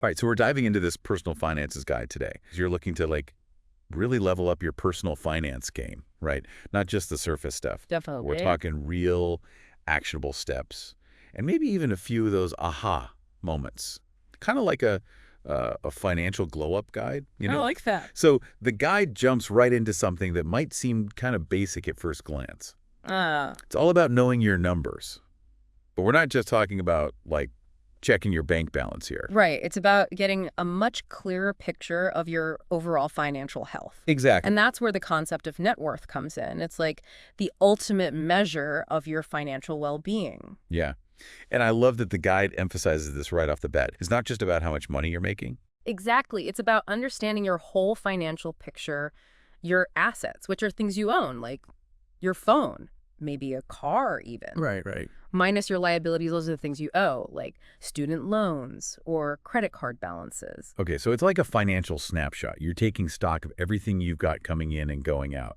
All right, so we're diving into this personal finances guide today. You're looking to really level up your personal finance game, right? Not just the surface stuff. We're Definitely. talking real actionable steps and maybe even a few of those aha moments. Kind of like a financial glow-up guide, you I know? like that. So the guide jumps right into something that might seem kind of basic at first glance. Ah, It's all about knowing your numbers. But we're not just talking about, checking your bank balance here. right. It's about getting a much clearer picture of your overall financial health. Exactly. And that's where the concept of net worth comes in. It's like the ultimate measure of your financial well-being. Yeah. And I love that the guide emphasizes this right off the bat. It's not just about how much money you're making. Exactly. It's about understanding your whole financial picture, your assets, which are things you own, like your phone, maybe a car even. Right. Minus your liabilities, those are the things you owe, like student loans or credit card balances. Okay, so it's like a financial snapshot. You're taking stock of everything you've got coming in and going out.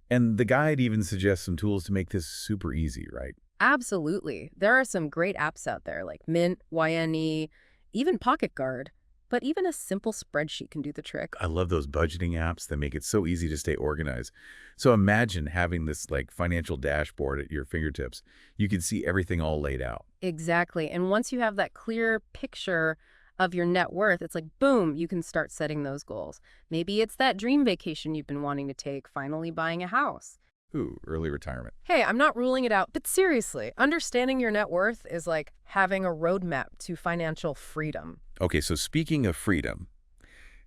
And the guide even suggests some tools to make this super easy, right? Absolutely. There are some great apps out there like Mint, YNE, even Pocket Guard. But even a simple spreadsheet can do the trick. I love those budgeting apps that make it so easy to stay organized. So imagine having this financial dashboard at your fingertips. You can see everything all laid out. Exactly. And once you have that clear picture of your net worth, it's like, boom, you can start setting those goals. Maybe it's that dream vacation you've been wanting to take, finally buying a house. Ooh, early retirement. Hey, I'm not ruling it out, but seriously, understanding your net worth is like having a roadmap to financial freedom. Okay, so speaking of freedom,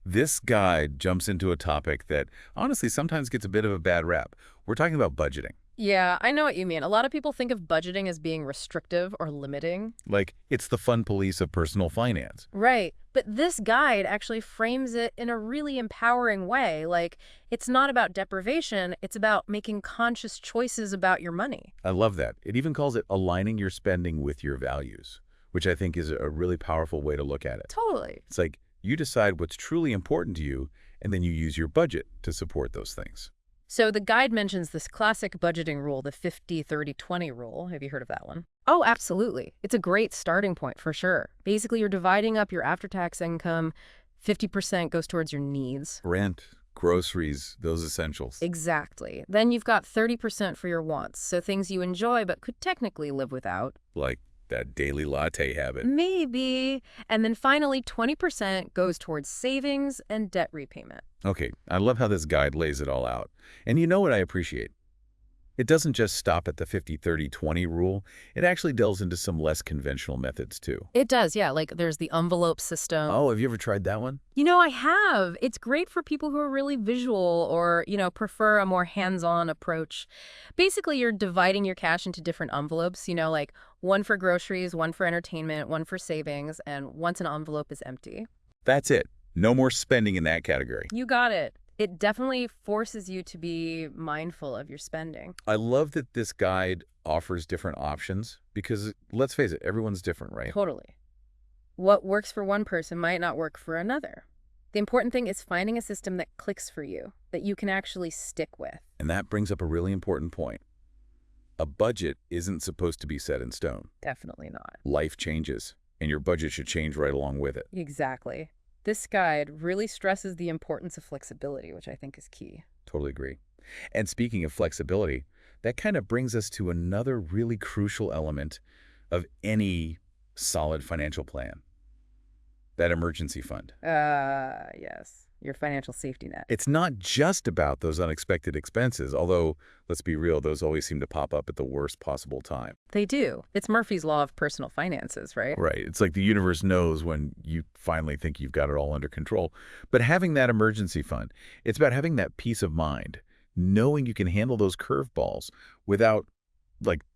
this guide jumps into a topic that honestly sometimes gets a bit of a bad rap. We're talking about budgeting. Yeah, I know what you mean. A lot of people think of budgeting as being restrictive or limiting. Like, it's the fun police of personal finance. Right. But this guide actually frames it in a really empowering way. Like, it's not about deprivation, it's about making conscious choices about your money. I love that. It even calls it aligning your spending with your values, which I think is a really powerful way to look at it. Totally. It's like you decide what's truly important to you, and then you use your budget to support those things. So the guide mentions this classic budgeting rule, the 50-30-20 rule. Have you heard of that one? Oh, absolutely. It's a great starting point for sure. Basically, you're dividing up your after-tax income. 50% goes towards your needs. Rent, groceries, those essentials. Exactly. Then you've got 30% for your wants, so things you enjoy but could technically live without. Like that daily latte habit. Maybe. And then finally, 20% goes towards savings and debt repayment. Okay, I love how this guide lays it all out. And you know what I appreciate? It doesn't just stop at the 50-30-20 rule. It actually delves into some less conventional methods, too. It does, yeah. Like there's the envelope system. Oh, have you ever tried that one? You know, I have. It's great for people who are really visual or, prefer a more hands-on approach. Basically, you're dividing your cash into different envelopes, like one for groceries, one for entertainment, one for savings, and once an envelope is empty. That's it. No more spending in that category. You got it. It definitely forces you to be mindful of your spending. I love that this guide offers different options because, let's face it, everyone's different, right? Totally. What works for one person might not work for another. The important thing is finding a system that clicks for you, that you can actually stick with. And that brings up a really important point. A budget isn't supposed to be set in stone. Definitely not. Life changes, and your budget should change right along with it. Exactly. This guide really stresses the importance of flexibility, which I think is key. Totally agree. And speaking of flexibility, that kind of brings us to another really crucial element of any solid financial plan. That emergency fund. Yes. Your financial safety net. It's not just about those unexpected expenses, although, let's be real, those always seem to pop up at the worst possible time. They do. It's Murphy's Law of personal finances, right? Right. It's like the universe knows when you finally think you've got it all under control. But having that emergency fund, it's about having that peace of mind, knowing you can handle those curveballs without,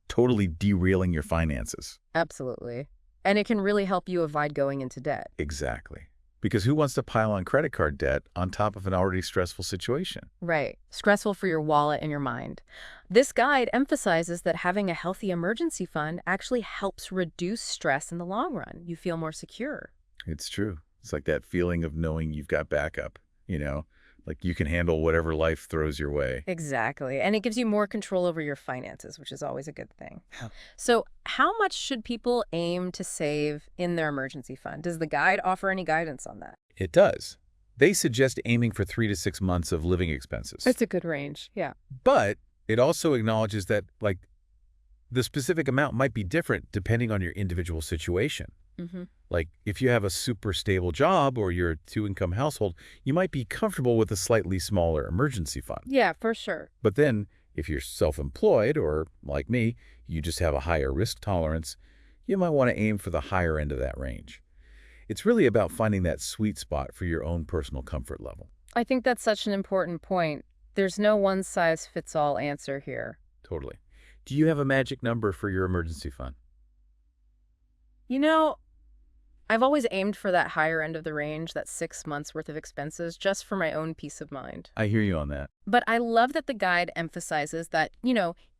totally derailing your finances. Absolutely. And it can really help you avoid going into debt. Exactly. Because who wants to pile on credit card debt on top of an already stressful situation? Right. Stressful for your wallet and your mind. This guide emphasizes that having a healthy emergency fund actually helps reduce stress in the long run. You feel more secure. It's true. It's like that feeling of knowing you've got backup, Like you can handle whatever life throws your way. Exactly. And it gives you more control over your finances, which is always a good thing. Yeah. So, how much should people aim to save in their emergency fund? Does the guide offer any guidance on that? It does. They suggest aiming for 3 to 6 months of living expenses. It's a good range. Yeah. But it also acknowledges that, like, the specific amount might be different depending on your individual situation. Mm-hmm. Like, if you have a super stable job or you're a two-income household, you might be comfortable with a slightly smaller emergency fund. Yeah, for sure. But then, if you're self-employed or, like me, you just have a higher risk tolerance, you might want to aim for the higher end of that range. It's really about finding that sweet spot for your own personal comfort level. I think that's such an important point. There's no one-size-fits-all answer here. Totally. Do you have a magic number for your emergency fund? You know, I've always aimed for that higher end of the range, that 6 months worth of expenses, just for my own peace of mind. I hear you on that. But I love that the guide emphasizes that,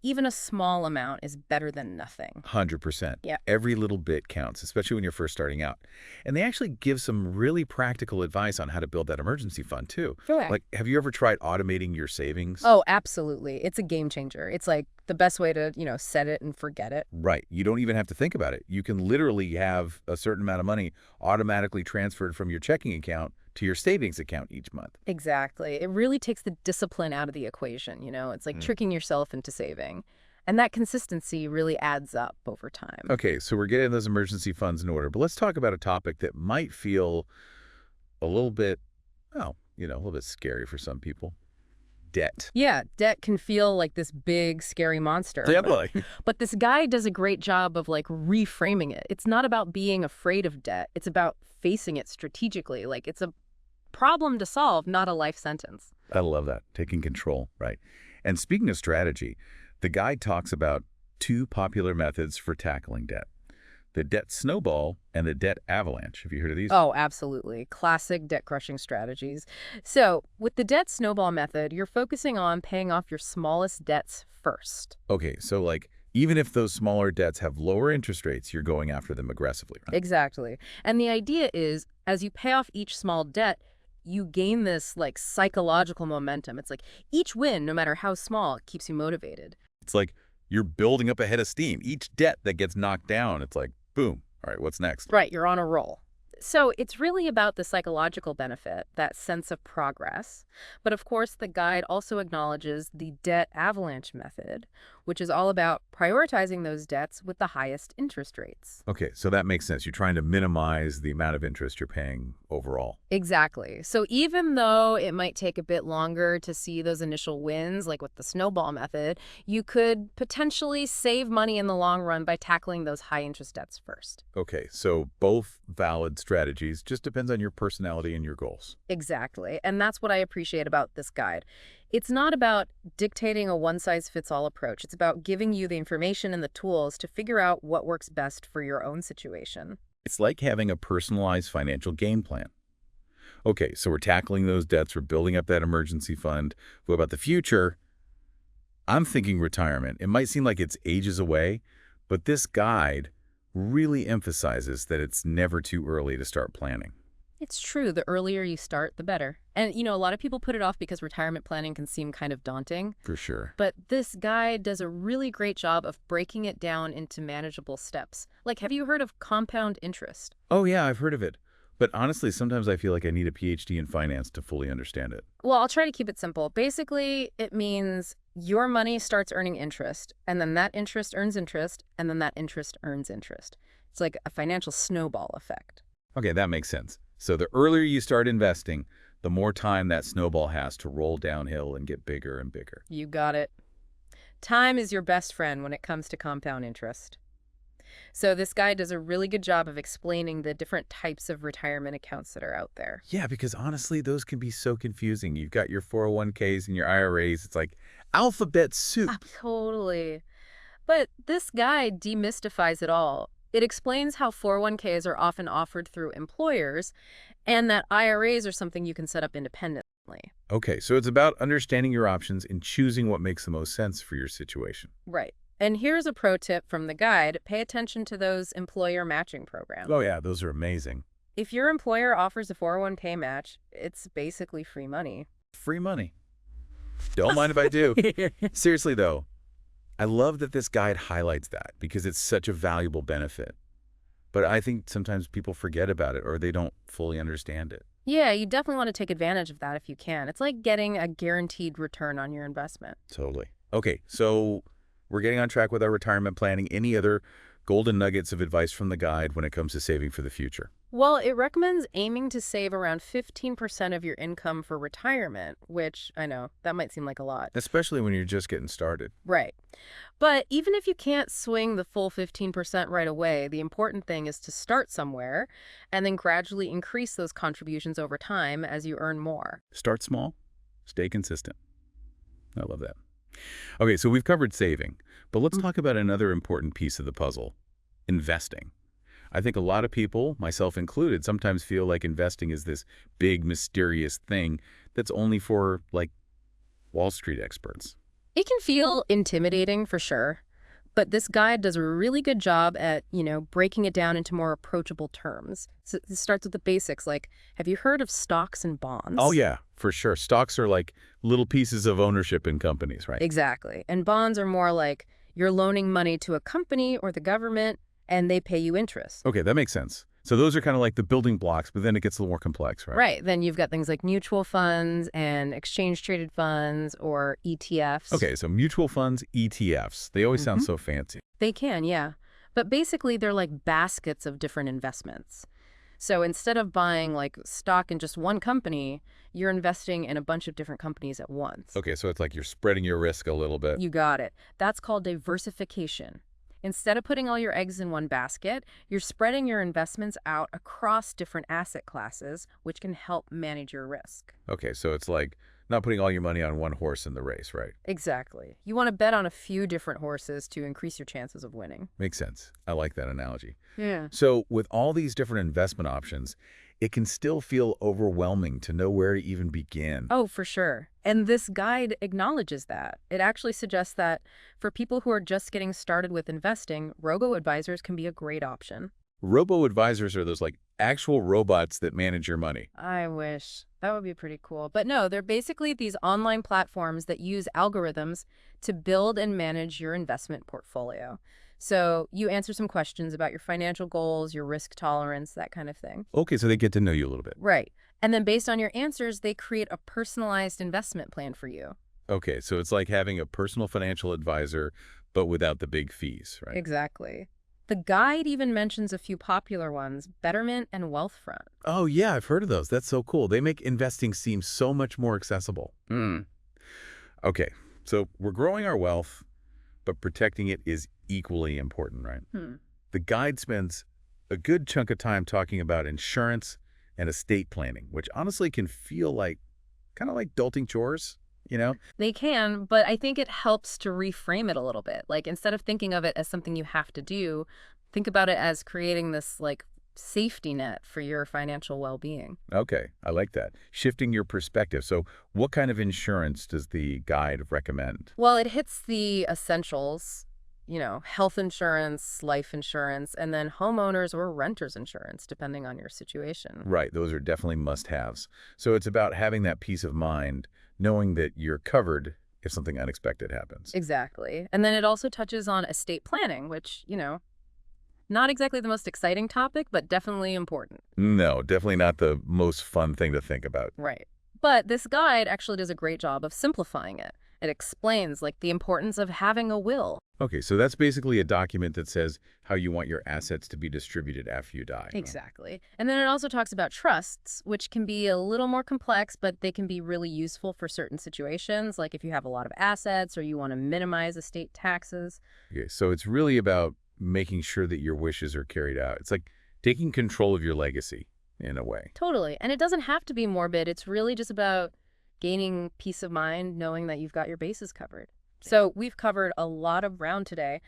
even a small amount is better than nothing. 100%. Yeah. Every little bit counts, especially when you're first starting out. And they actually give some really practical advice on how to build that emergency fund, too. Sure. Like, have you ever tried automating your savings? Oh, absolutely. It's a game changer. It's like the best way to, set it and forget it. Right. You don't even have to think about it. You can literally have a certain amount of money automatically transferred from your checking account to your savings account each month. Exactly. It really takes the discipline out of the equation, It's like tricking yourself into saving. And that consistency really adds up over time. Okay, so we're getting those emergency funds in order, but let's talk about a topic that might feel a little bit, well, a little bit scary for some people. Debt. Yeah, debt can feel like this big, scary monster. Definitely. But this guy does a great job of reframing it. It's not about being afraid of debt. It's about facing it strategically. Like it's a problem to solve, not a life sentence. I love that. Taking control, right? And speaking of strategy, the guide talks about two popular methods for tackling debt. The debt snowball and the debt avalanche. Have you heard of these? Oh, absolutely. Classic debt-crushing strategies. So with the debt snowball method, you're focusing on paying off your smallest debts first. Okay, so even if those smaller debts have lower interest rates, you're going after them aggressively, right? Exactly. And the idea is, as you pay off each small debt, you gain this psychological momentum. It's like each win, no matter how small, keeps you motivated. It's like you're building up a head of steam. Each debt that gets knocked down, it's like, boom. All right, what's next? Right, you're on a roll. So it's really about the psychological benefit, that sense of progress. But of course, the guide also acknowledges the debt avalanche method, which is all about prioritizing those debts with the highest interest rates. Okay, so that makes sense. You're trying to minimize the amount of interest you're paying overall. Exactly. So even though it might take a bit longer to see those initial wins, like with the snowball method, you could potentially save money in the long run by tackling those high interest debts first. Okay, so both valid strategies, just depends on your personality and your goals. Exactly. And that's what I appreciate about this guide. It's not about dictating a one-size-fits-all approach. It's about giving you the information and the tools to figure out what works best for your own situation. It's like having a personalized financial game plan. Okay, so we're tackling those debts, we're building up that emergency fund. What about the future? I'm thinking retirement. It might seem like it's ages away, but this guide really emphasizes that it's never too early to start planning. It's true. The earlier you start, the better. And, a lot of people put it off because retirement planning can seem kind of daunting. For sure. But this guide does a really great job of breaking it down into manageable steps. Like, have you heard of compound interest? Oh, yeah, I've heard of it. But honestly, sometimes I feel like I need a PhD in finance to fully understand it. Well, I'll try to keep it simple. Basically, it means your money starts earning interest, and then that interest earns interest, and then that interest earns interest. It's like a financial snowball effect. Okay, that makes sense. So the earlier you start investing, the more time that snowball has to roll downhill and get bigger and bigger. You got it. Time is your best friend when it comes to compound interest. So this guide does a really good job of explaining the different types of retirement accounts that are out there. Yeah, because honestly, those can be so confusing. You've got your 401ks and your IRAs. It's like alphabet soup. Totally. But this guide demystifies it all. It explains how 401ks are often offered through employers and that IRAs are something you can set up independently. Okay, so it's about understanding your options and choosing what makes the most sense for your situation. Right. And here's a pro tip from the guide. Pay attention to those employer matching programs. Oh yeah, those are amazing. If your employer offers a 401k match, it's basically free money. free money. Don't mind if I do. Seriously, though, I love that this guide highlights that because it's such a valuable benefit. But I think sometimes people forget about it or they don't fully understand it. Yeah, you definitely want to take advantage of that if you can. It's like getting a guaranteed return on your investment. Totally. Okay, so we're getting on track with our retirement planning. Any other golden nuggets of advice from the guide when it comes to saving for the future? Well, it recommends aiming to save around 15% of your income for retirement, which I know that might seem like a lot. Especially when you're just getting started. Right. But even if you can't swing the full 15% right away, the important thing is to start somewhere and then gradually increase those contributions over time as you earn more. Start small, stay consistent. I love that. Okay, so we've covered saving, but let's talk about another important piece of the puzzle, investing. I think a lot of people, myself included, sometimes feel like investing is this big, mysterious thing that's only for, like, Wall Street experts. It can feel intimidating for sure, but this guide does a really good job at, breaking it down into more approachable terms. So it starts with the basics, like, have you heard of stocks and bonds? Oh, yeah, for sure. Stocks are like little pieces of ownership in companies, right? Exactly. And bonds are more like you're loaning money to a company or the government, and they pay you interest. Okay, that makes sense. So those are kind of like the building blocks, but then it gets a little more complex, right? Right. Then you've got things like mutual funds and exchange-traded funds or ETFs. Okay, so mutual funds, ETFs. They always sound so fancy. They can, yeah. But basically, they're like baskets of different investments. So instead of buying like stock in just one company, you're investing in a bunch of different companies at once. Okay, so it's like you're spreading your risk a little bit. You got it. That's called diversification. Instead of putting all your eggs in one basket, you're spreading your investments out across different asset classes, which can help manage your risk. Okay, so it's like not putting all your money on one horse in the race, right? Exactly. You want to bet on a few different horses to increase your chances of winning. Makes sense. I like that analogy. Yeah. So with all these different investment options, it can still feel overwhelming to know where to even begin. Oh, for sure. And this guide acknowledges that. It actually suggests that for people who are just getting started with investing, robo-advisors can be a great option. Robo-advisors are those like actual robots that manage your money. I wish. That would be pretty cool. But no, they're basically these online platforms that use algorithms to build and manage your investment portfolio. So you answer some questions about your financial goals, your risk tolerance, that kind of thing. Okay, so they get to know you a little bit. Right. And then based on your answers, they create a personalized investment plan for you. Okay, so it's like having a personal financial advisor, but without the big fees, right? Exactly. The guide even mentions a few popular ones, Betterment and Wealthfront. Oh, yeah, I've heard of those. That's so cool. They make investing seem so much more accessible. Okay, so we're growing our wealth, but protecting it is equally important, right? The guide spends a good chunk of time talking about insurance and estate planning, which honestly can feel like kind of like adulting chores, you know? They can, but I think it helps to reframe it a little bit. Like instead of thinking of it as something you have to do, think about it as creating this like safety net for your financial well-being. Okay, I like that. Shifting your perspective. So what kind of insurance does the guide recommend? Well, it hits the essentials, health insurance, life insurance, and then homeowners or renters insurance, depending on your situation. Right, those are definitely must-haves. So it's about having that peace of mind, knowing that you're covered if something unexpected happens. Exactly. And then it also touches on estate planning, which, not exactly the most exciting topic, but definitely important. No, definitely not the most fun thing to think about. Right. But this guide actually does a great job of simplifying it. It explains, like, the importance of having a will. Okay, so that's basically a document that says how you want your assets to be distributed after you die. Exactly. And then it also talks about trusts, which can be a little more complex, but they can be really useful for certain situations, like if you have a lot of assets or you want to minimize estate taxes. Okay, so it's really about making sure that your wishes are carried out. It's like taking control of your legacy in a way. Totally. And it doesn't have to be morbid. It's really just about gaining peace of mind, knowing that you've got your bases covered. So we've covered a lot of ground today.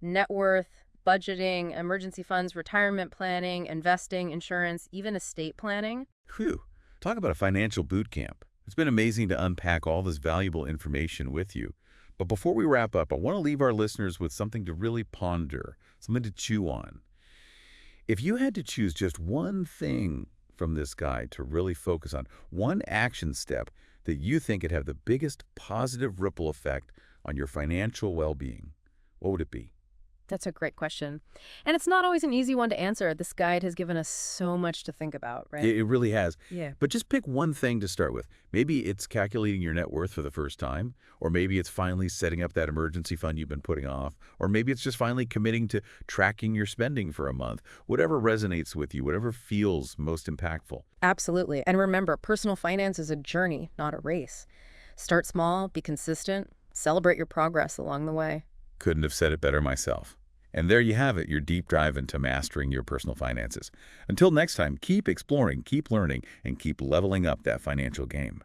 Net worth, budgeting, emergency funds, retirement planning, investing, insurance, even estate planning. Phew. Talk about a financial boot camp. It's been amazing to unpack all this valuable information with you. But before we wrap up, I want to leave our listeners with something to really ponder, something to chew on. If you had to choose just one thing from this guide to really focus on, one action step that you think could have the biggest positive ripple effect on your financial well-being? What would it be? That's a great question. And it's not always an easy one to answer. This guide has given us so much to think about, right? It really has. Yeah. But just pick one thing to start with. Maybe it's calculating your net worth for the first time, or maybe it's finally setting up that emergency fund you've been putting off, or maybe it's just finally committing to tracking your spending for a month. Whatever resonates with you, whatever feels most impactful. Absolutely. And remember, personal finance is a journey, not a race. Start small, be consistent, celebrate your progress along the way. Couldn't have said it better myself. And there you have it, your deep dive into mastering your personal finances. Until next time, keep exploring, keep learning, and keep leveling up that financial game.